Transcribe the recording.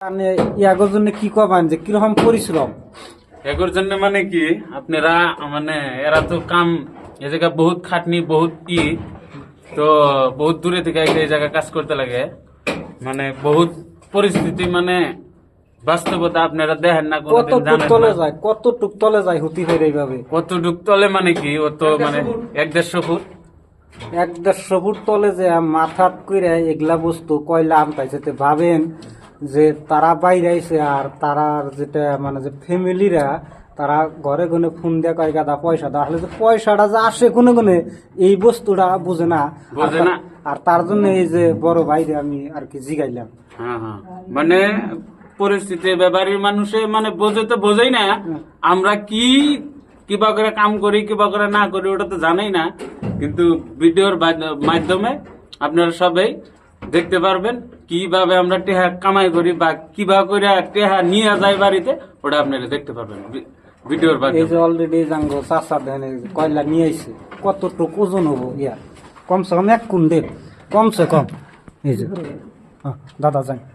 মানে ইয়াগোর জন্য কি কবেন যে কিরকম পরিশ্রম এগুলোর জন্য মানে কি আপনারা মানে এরা তো কাম এ জায়গা বহুত খাটনি বহুত তো বহুত দূরে থেকে এই জায়গায় কাজ করতে লাগে মানে বহুত পরিস্থিতি মানে বাস্তবতা আপনারা দেখেন না কোনদিন জানেন তলে না যায় কতটুক তলে যায় হতি হয় এইভাবে কতটুক তলে মানে কি ও তো মানে 1-1.5 ফুট 1-1.5 ফুট তলে যে মাথাত করে এগুলা বস্তু কয়লা আনতাইছে তে ভাবেন যে তারা বাইরে আইছে আর তারার যেটা মানে যে ফ্যামিলিরা তারা ঘরে গুনে ফোন দিয়ে কয় গাদা পয়সা দেওয়া হলে যে পয়সাটা যে আসে কোনে কোনে এই বস্তুটা বুঝে না বোঝে না। আর তার জন্য এই যে বড় ভাইরে আমি আর কি জিগাইলাম হ্যাঁ হ্যাঁ মানে পরিস্থিতি ব্যাপারীর মানুষে মানে বোঝে তো বোঝেই না আমরা কিবা করে কাম করি কিবা করে না করি ওটা তো জানাই না কিন্তু ভিডিওর মাধ্যমে আপনারা সবাই দেখতে পারবেন কিভাবে আমরা টেহা কামাই করি বা কিভাবে করে টেহা নিয়ে যাই বাড়িতে ওটা আপনারা দেখতে পারবেন ভিডিওর এই মাধ্যমে যে অলরেডি জাঙ্গো চাষা দেন কয়লা নিয়ে আইছে কতটুকু ওজন হবো ইয়া কমসে কম 1 কুইন্টাল কমসে কম এই যে দাদা যাই